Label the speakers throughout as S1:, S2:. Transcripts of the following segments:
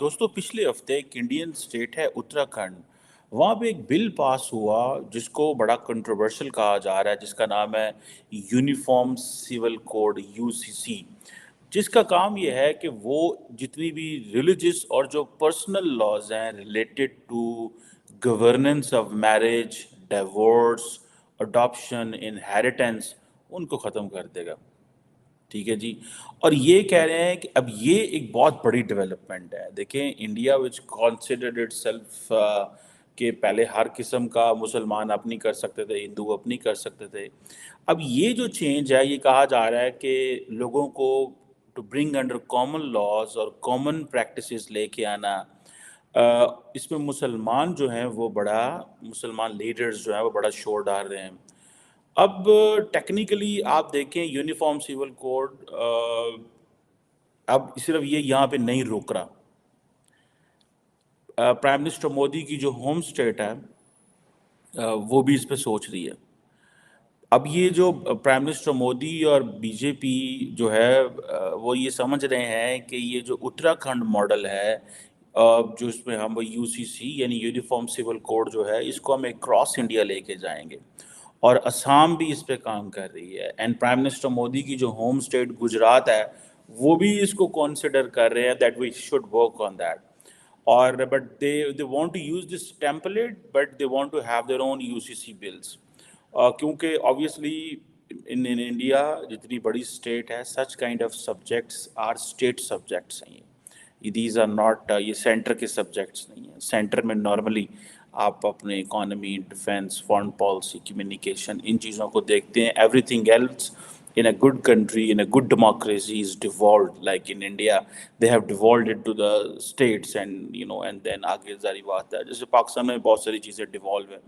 S1: دوستوں پچھلے ہفتے ایک انڈین اسٹیٹ ہے اتراکھنڈ، وہاں پہ ایک بل پاس ہوا جس کو بڑا کنٹروورشل کہا جا رہا ہے، جس کا نام ہے یونیفارم سول کوڈ UCC، جس کا کام یہ ہے کہ وہ جتنی بھی ریلیجس اور جو پرسنل لاز ہیں related to governance of marriage, divorce, adoption, inheritance, ان کو ختم کر دے گا۔ ٹھیک ہے جی۔ اور یہ کہہ رہے ہیں کہ اب یہ ایک بہت بڑی ڈیولپمنٹ ہے۔ دیکھیں India which considered it self کہ پہلے ہر قسم کا مسلمان اپنی کر سکتے تھے، ہندو اپنی کر سکتے تھے، اب یہ جو چینج ہے یہ کہا جا رہا ہے کہ لوگوں کو to bring under common laws اور کامن پریکٹسز لے کے آنا، اس میں مسلمان جو ہیں وہ بڑا، مسلمان لیڈرز جو ہیں وہ بڑا شور ڈال رہے ہیں۔ اب ٹیکنیکلی آپ دیکھیں یونیفارم سول کوڈ اب صرف یہ یہاں پہ نہیں روک رہا۔ پرائم منسٹر مودی کی جو ہوم اسٹیٹ ہے وہ بھی اس پہ سوچ رہی ہے۔ اب یہ جو پرائم منسٹر مودی اور BJP جو ہے وہ یہ سمجھ رہے ہیں کہ یہ جو اتراکھنڈ ماڈل ہے، جو اس میں ہم UCC یعنی یونیفارم سول کوڈ جو ہے، اس کو ہم ایک کراس انڈیا لے کے جائیں گے، اور اسام بھی اس پہ کام کر رہی ہے، اینڈ پرائم منسٹر مودی کی جو ہوم اسٹیٹ گجرات ہے وہ بھی اس کو کنسیڈر کر رہے ہیں that we should work on that, اور but they want to use this template but they want to have their own UCC bills، کیونکہ obviously in India جتنی بڑی اسٹیٹ ہے such kind of subjects are state subjects ہیں، these are not, یہ centre کے subjects نہیں ہیں۔ Centre میں نارملی آپ اپنے economy, defence, foreign policy, communication, ان چیزوں کو دیکھتے ہیں۔ Everything else in a good country, in a good democracy is devolved, like in India they have devolved it to the states and and then آگے ظاہری بات ہے جیسے پاکستان میں بہت ساری چیزیں ڈیوالو ہیں،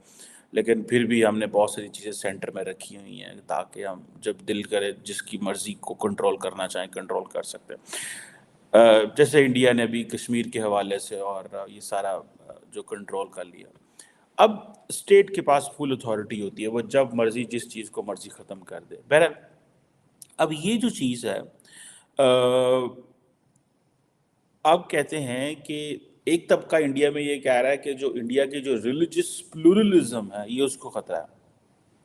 S1: لیکن پھر بھی ہم نے بہت ساری چیزیں سینٹر میں رکھی ہوئی ہیں تاکہ ہم جب دل کرے جس کی مرضی کو کنٹرول کرنا چاہیں کنٹرول کر سکتے ہیں، جیسے انڈیا نے ابھی کشمیر کے حوالے سے اور یہ سارا جو کنٹرول کر لیا۔ اب اسٹیٹ کے پاس فل اتھارٹی ہوتی ہے، وہ جب مرضی جس چیز کو مرضی ختم کر دے۔ بہرحال اب یہ جو چیز ہے اب کہتے ہیں کہ ایک طبقہ انڈیا میں یہ کہہ رہا ہے کہ جو انڈیا کے جو ریلیجس پلورلزم ہے یہ اس کو خطرہ ہے۔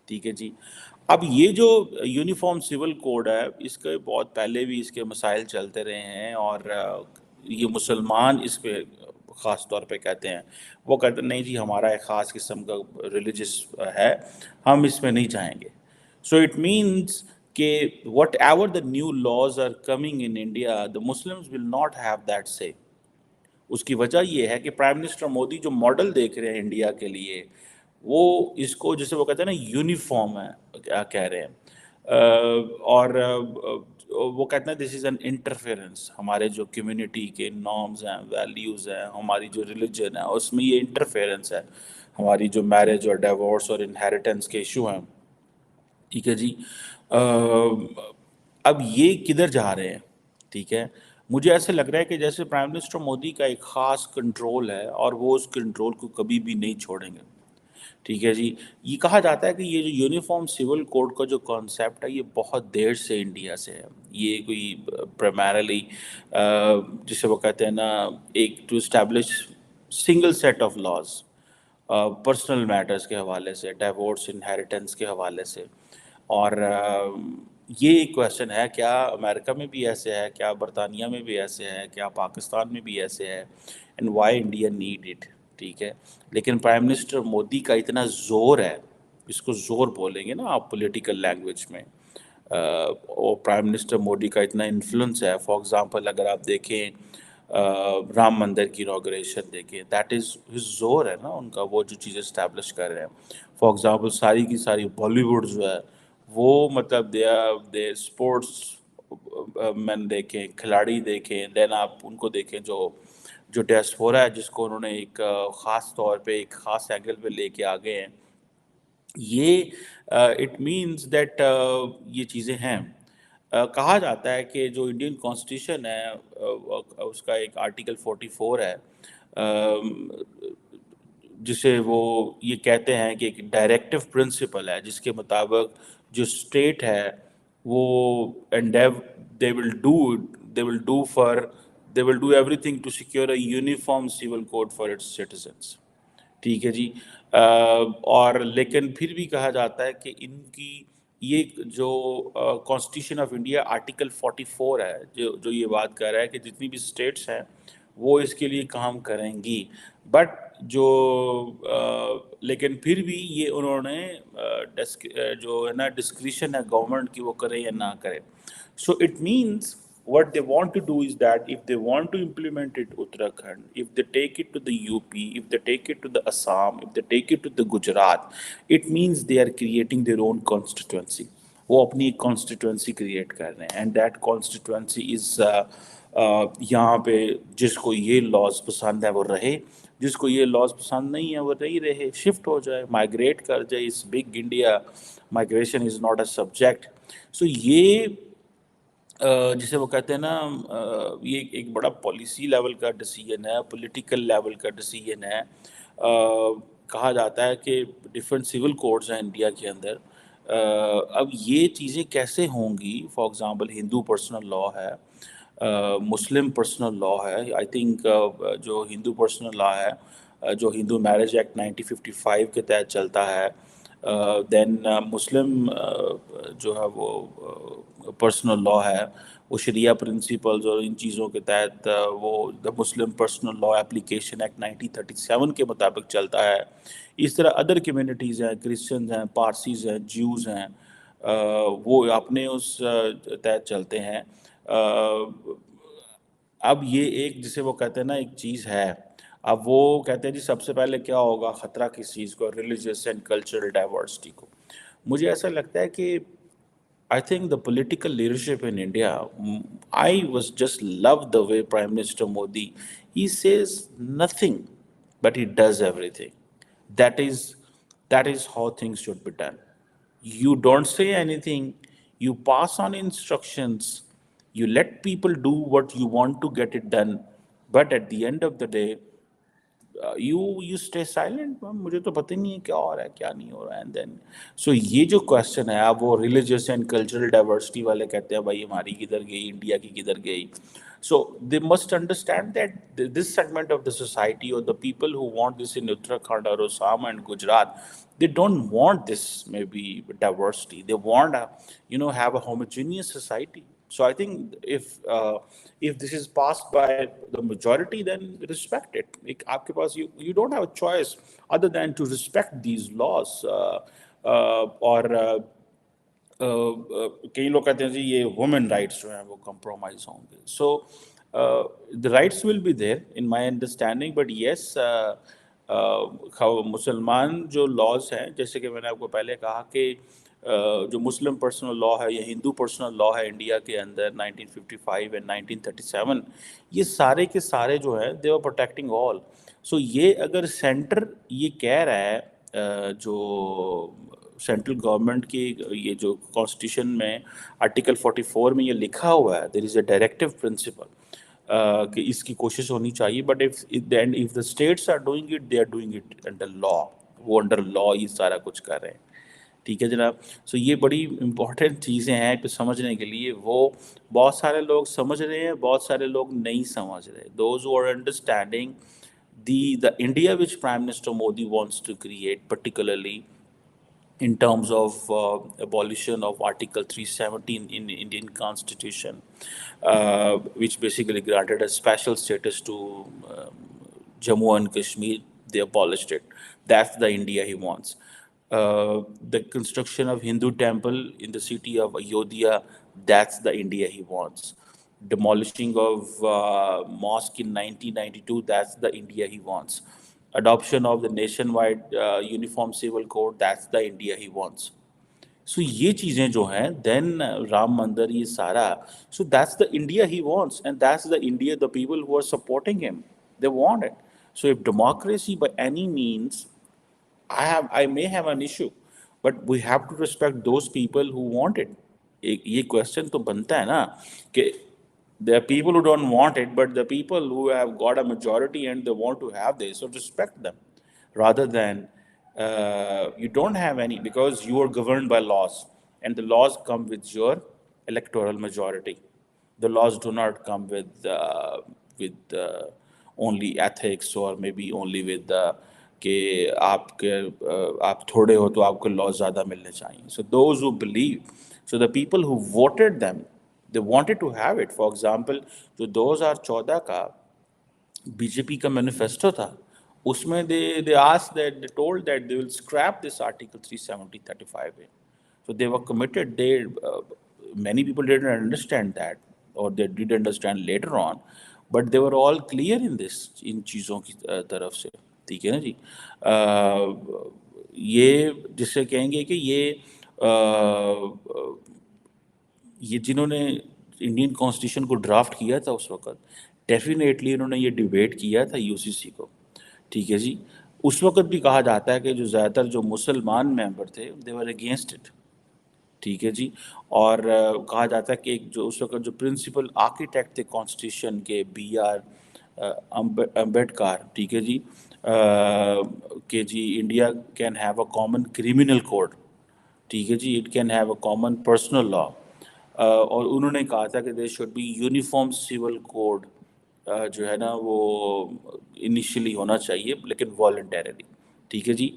S1: ٹھیک ہے جی۔ اب یہ جو یونیفارم سول کوڈ ہے اس کے بہت پہلے بھی اس کے مسائل چلتے رہے ہیں، اور یہ مسلمان اس پہ خاص طور پہ کہتے ہیں، وہ کہتے ہیں نہیں جی ہمارا ایک خاص قسم کا ریلیجس ہے، ہم اس میں نہیں جائیں گے۔ سو اٹ مینس کہ whatever the new laws are coming in India the Muslims will not have that say. اس کی وجہ یہ ہے کہ پرائم منسٹر مودی جو ماڈل دیکھ رہے ہیں انڈیا کے لیے، وہ اس کو جسے وہ کہتے ہیں نا یونیفارم ہے کیا کہہ رہے ہیں، اور وہ کہتے ہیں دس از این انٹرفیئرنس، ہمارے جو کمیونٹی کے نارمز ہیں، ویلیوز ہیں، ہماری جو ریلیجن ہے اس میں یہ انٹرفیئرنس ہے، ہماری جو میرج اور ڈیورس اور انہیریٹنس کے ایشو ہیں۔ ٹھیک ہے جی۔ اب یہ کدھر جا رہے ہیں؟ ٹھیک ہے، مجھے ایسے لگ رہا ہے کہ جیسے پرائم منسٹر مودی کا ایک خاص کنٹرول ہے اور وہ اس کنٹرول کو کبھی بھی نہیں چھوڑیں گے۔ ٹھیک ہے جی۔ یہ کہا جاتا ہے کہ یہ جو یونیفارم سول کوڈ کا جو کانسیپٹ ہے یہ بہت دیر سے انڈیا سے ہے، یہ کوئی پرائمرلی جسے وہ کہتے ہیں نا ایک to establish single set of laws personal matters کے حوالے سے، ڈیورس، انہیریٹنس کے حوالے سے، اور یہ ایک کویشچن ہے کیا امریکہ میں بھی ایسے ہے، کیا برطانیہ میں بھی ایسے ہے، کیا پاکستان میں بھی ایسے ہے، and why India need it. ٹھیک ہے، لیکن پرائم منسٹر مودی کا اتنا زور ہے، اس کو زور بولیں گے نا آپ پولیٹیکل لینگویج میں، اور پرائم منسٹر مودی کا اتنا انفلوئنس ہے۔ فار ایگزامپل اگر آپ دیکھیں رام مندر کی انوگریشن دیکھیں، دیٹ از ہز زور ہے نا ان کا، وہ جو چیزیں اسٹیبلش کر رہے ہیں۔ فار ایگزامپل ساری کی ساری بالی ووڈ جو ہے وہ مطلب دے اسپورٹس مین دیکھیں، کھلاڑی دیکھیں، دین آپ ان کو دیکھیں جو ڈیاسپورا ہے جس کو انہوں نے ایک خاص طور پہ ایک خاص اینگل پہ لے کے آگے ہیں، یہ اٹ مینس دیٹ یہ چیزیں ہیں۔ کہا جاتا ہے کہ جو انڈین کانسٹیٹیوشن ہے اس کا ایک آرٹیکل 44 ہے جسے وہ یہ کہتے ہیں کہ ایک ڈائریکٹو پرنسپل ہے جس کے مطابق جو اسٹیٹ ہے وہ they will do for they will do everything to secure a uniform civil code for its citizens. ٹھیک ہے جی. اور لیکن پھر بھی کہا جاتا ہے کہ ان کی یہ جو کانسٹیٹیوشن آف انڈیا آرٹیکل 44 ہے جو یہ بات کر رہا ہے کہ جتنی بھی اسٹیٹس ہیں وہ اس کے لیے کام کریں گی. بٹ جو لیکن پھر بھی یہ انہوں نے جو ہے نا ڈسکریشن ہے گورنمنٹ کی وہ کرے یا نہ کرے. So it means what they want to do is that if they want to implement it Uttarakhand, if they take it to the UP, if they take it to the Assam, if they take it to the Gujarat, it means they are creating their own constituency. وہ اپنی ایک constituency create کر رہے ہیں and that constituency از یہاں پہ جس کو یہ لاز پسند ہے وہ رہے, جس کو یہ لاز پسند نہیں ہے وہ نہیں رہے, شفٹ ہو جائے, مائگریٹ کر جائے. اس big India migration is not a subject. So یہ جسے وہ کہتے ہیں نا یہ ایک بڑا پالیسی لیول کا ڈیسیجن ہے, پولیٹیکل لیول کا ڈیسیجن ہے. کہا جاتا ہے کہ ڈفرینٹ سول کوڈز ہیں انڈیا کے اندر. اب یہ چیزیں کیسے ہوں گی؟ For example Hindu personal law ہے, مسلم پرسنل لا ہے. آئی تھنک جو ہندو پرسنل لا ہے جو ہندو میرج ایکٹ 1955 کے تحت چلتا ہے, دین مسلم جو ہے وہ پرسنل لا ہے وہ شریعہ پرنسپلز اور ان چیزوں کے تحت وہ دا مسلم پرسنل لا اپلیکیشن ایکٹ 1937 کے مطابق چلتا ہے. اس طرح ادر کمیونٹیز ہیں, کرسچنز ہیں, پارسیز ہیں, جیوز ہیں, وہ اپنے اس تحت چلتے ہیں. اب یہ ایک جسے وہ کہتے ہیں نا ایک چیز ہے, اب وہ کہتے ہیں جی سب سے پہلے کیا ہوگا خطرہ کس چیز کو؟ ریلیجیس اینڈ کلچرل ڈائیورسٹی کو. مجھے ایسا لگتا ہے کہ I think the political leadership in India, I was just love the way Prime Minister Modi, he says nothing, but he does everything. That is how things should be done. You don't say anything, you pass on instructions, you let people do what you want to get it done, but at the end of the day, you stay silent. مجھے تو پتہ نہیں ہے کیا ہو رہا ہے کیا نہیں ہو رہا ہے. اینڈ دین سو یہ جو کوشچن ہے, اب وہ ریلیجیس اینڈ کلچرل ڈائیورسٹی والے کہتے ہیں بھائی ہماری کدھر گئی, انڈیا کی کدھر گئی. So they must understand that this segment of the society اور the people who want this in Uttarakhand اور Assam and Gujarat, they don't want this maybe diversity. They want have a homogeneous society. So I think if this is passed by the majority, then respect it. آپ کے پاس you don't have a choice other than to respect these laws. اور کئی لوگ کہتے ہیں جی یہ women rights جو ہیں وہ کمپرومائز ہوں گے. سو the rights will be there in my understanding, but yes, مسلمان جو لاز ہیں جیسے کہ میں نے آپ کو پہلے کہا کہ جو مسلم پرسنل لا ہے یا ہندو پرسنل لا ہے انڈیا کے اندر 1955 اینڈ 1937, یہ سارے کے سارے جو ہیں دے آر پروٹیکٹنگ آل. سو یہ اگر سینٹر یہ کہہ رہا ہے جو سینٹرل گورنمنٹ کی یہ جو کانسٹیٹیوشن میں آرٹیکل 44 میں یہ لکھا ہوا ہے, دیر از اے ڈائریکٹیو پرنسپل کہ اس کی کوشش ہونی چاہیے, but if the states are doing it, they are doing it under law. وہ انڈر لا یہ سارا کچھ کر رہے ہیں. ٹھیک ہے جناب. سو یہ بڑی امپورٹنٹ چیزیں ہیں کہ سمجھنے کے لیے. وہ بہت سارے لوگ سمجھ رہے ہیں, بہت سارے لوگ نہیں سمجھ رہے. Those who are understanding the India which Prime Minister Modi wants to create, particularly in terms of abolition of Article 317 in the Indian Constitution, which basically granted a special status to Jammu and Kashmir. They abolished it. That's the India he wants. The construction of Hindu temple in the city of Ayodhya, that's the India he wants. Demolishing of mosque in 1992, that's the India he wants. Adoption of the nationwide uniform civil code, that's the India he wants. So یہ چیزیں جو ہیں, then Ram مندر یہ سارا, so that's the India he wants, and that's the India the people who are supporting him, they want it. So if democracy by any means, I may have an issue, but we have to respect those people who want it. یہ question تو بنتا ہے نا کہ there are people who don't want it, but the people who have got a majority and they want to have this, so respect them, rather than you don't have any, because you are governed by laws, and the laws come with your electoral majority. The laws do not come with with only ethics or maybe only with کہ آپ تھوڑے ہو تو آپ کو لاس زیادہ ملنے چاہیے. So those who believe, so the people who voted them, they wanted to have it. For example, جو 2014 کا بی جے پی کا مینیفیسٹو تھا, اس میں they asked that, they told that they will scrap this article 370-35A. So they were committed. Many people didn't understand that, or they did understand later on, but they were all clear in this, ان چیزوں کی طرف سے. ٹھیک ہے نا جی. یہ جس سے کہیں گے کہ یہ جنہوں نے انڈین کانسٹیٹیوشن کو ڈرافٹ کیا تھا اس وقت, ڈیفینیٹلی انہوں نے یہ ڈیبیٹ کیا تھا یو سی سی کو. ٹھیک ہے جی. اس وقت بھی کہا جاتا ہے کہ جو زیادہ تر جو مسلمان ممبر تھے they were against it. ٹھیک ہے جی. اور کہا جاتا ہے کہ جو اس وقت جو پرنسپل آرکیٹیکٹ تھے کانسٹیٹیوشن کے, بی آر امبیڈکر, ٹھیک ہے جی, کہ جی India can have a common criminal code. ٹھیک ہے جی. It can have a common personal law. اور انہوں نے کہا تھا کہ there should be uniform civil code, جو ہے نا وہ انیشلی ہونا چاہیے لیکن والنٹیرلی. ٹھیک ہے جی.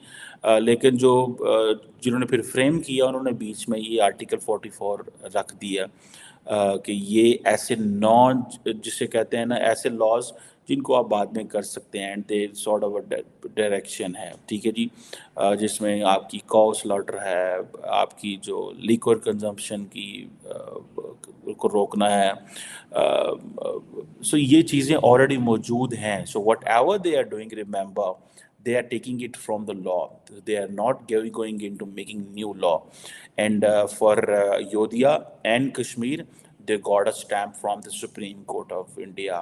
S1: لیکن جنہوں نے پھر فریم کیا انہوں نے بیچ میں یہ آرٹیکل 44 رکھ دیا کہ یہ ایسے جسے کہتے ہیں نا ایسے لاز جن کو آپ بعد میں کر سکتے ہیں, and they sort of a direction ہے. ٹھیک ہے جی. جس میں آپ کی کاؤ سلاٹر ہے, آپ کی جو لیکور کنزمپشن کی کو روکنا ہے. سو یہ چیزیں آلریڈی موجود ہیں. So whatever they are doing, remember they are taking it from the law. They are not going into making new law. And for Ayodhya and Kashmir, they got a stamp from the Supreme Court of India,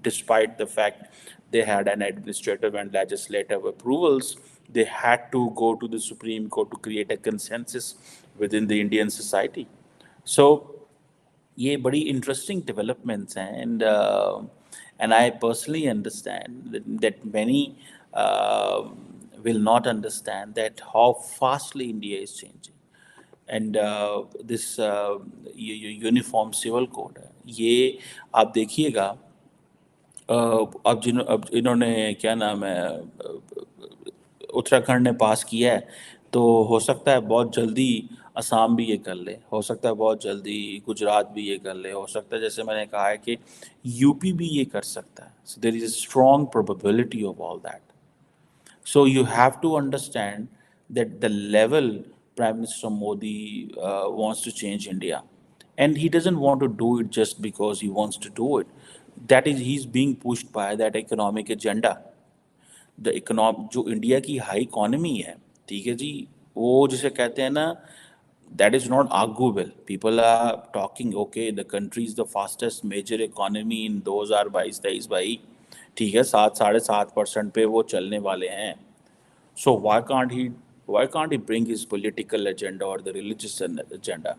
S1: despite the fact they had an administrative and legislative approvals. They had to go to the Supreme Court to create a consensus within the Indian society. So یہ بڑی interesting developments ہیں. And I personally understand that many will not understand that how fastly India is changing. And this uniform civil code ہے, یہ آپ دیکھیے گا. اب انہوں نے کیا نام ہے اتراکھنڈ نے پاس کیا ہے, تو ہو سکتا ہے بہت جلدی آسام بھی یہ کر لے, ہو سکتا ہے بہت جلدی گجرات بھی یہ کر لے, ہو سکتا ہے جیسے میں نے کہا ہے کہ یو پی بھی یہ کر سکتا ہے. So there is a strong probability of all that. So you have to understand that the level Prime Minister Modi wants to change India, and he doesn't want to do it just because he wants to do it. That is, he's being pushed by that economic agenda. جو India کی high economy ہے, ٹھیک ہے جی, وہ جسے کہتے ہیں نا, that is not arguable. People are talking, okay, the country is the fastest major economy in 2022-23 بھائی, ٹھیک ہے, 7.5% پہ وہ چلنے والے ہیں. So why can't he bring his political agenda or the religious agenda?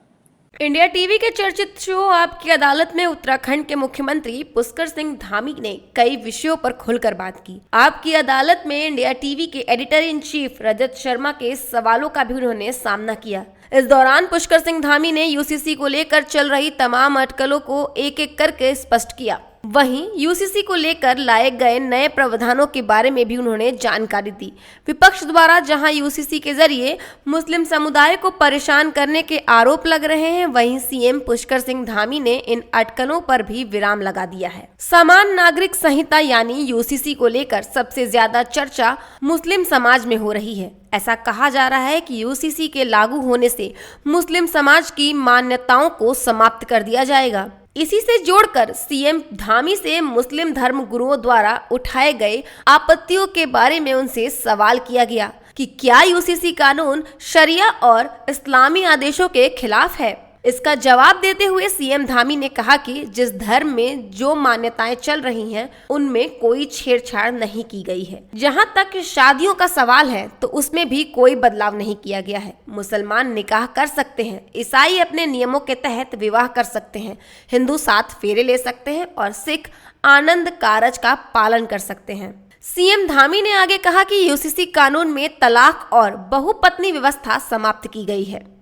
S2: India T V کے چرچت شو آپ کی عدالت میں اتراکھنڈ کے مکھیہ منتری پشکر سنگھ دھامی نے کئی وشیوں پر کھل کر بات کی. آپ کی عدالت میں انڈیا ٹی وی کے editor in chief Rajat Sharma کے سوالوں کا بھی انہوں نے سامنا کیا. اس دوران پشکر سنگھ دھامی نے یو سی سی کو لے کر چل رہی تمام اٹکلوں کو ایک ایک کر کے اسپشٹ کیا. وہیں یو سی سی کو لے کر لائے گئے نئے پراودھانوں کے بارے میں بھی انہوں نے جانکاری دی. وپکش دوارا جہاں یو سی سی کے ذریعے مسلم سمودائے کو پریشان کرنے کے آروپ لگ رہے ہیں, وہیں سی ایم پشکر سنگھ دھامی نے ان اٹکلوں پر بھی ویرام لگا دیا ہے. سامان ناگرک سنہتا یعنی یو سی سی کو لے کر سب سے زیادہ چرچا مسلم سماج میں ہو رہی ہے. ایسا کہا جا رہا ہے کہ یو سی سی کے لاگو ہونے سے مسلم سماج کی مانیتاؤں کو سماپت کر دیا جائے گا. اسی سے جوڑ کر سی ایم دھامی سے مسلم دھرم گروؤں دوارا اٹھائے گئے آپتیوں کے بارے میں ان سے سوال کیا گیا کہ کیا یو سی سی قانون شریعہ اور اسلامی آدیشوں کے خلاف ہے. اس کا جواب دیتے ہوئے سی ایم دھامی نے کہا کہ جس دھرم میں جو مانیتائیں چل رہی ہیں ان میں کوئی چھیڑ چھاڑ نہیں کی گئی ہے. جہاں تک شادیوں کا سوال ہے تو اس میں بھی کوئی بدلاؤ نہیں کیا گیا ہے. مسلمان نکاح کر سکتے ہیں, عیسائی اپنے نیموں کے تحت وواہ کر سکتے ہیں, ہندو 7 پھیرے لے سکتے ہیں اور سکھ آنند کارج کا پالن کر سکتے ہیں. سی ایم دھامی نے آگے کہا کہ یو سی سی قانون میں طلاق اور بہو پتنی ویوستھا سماپت کی گئی ہے.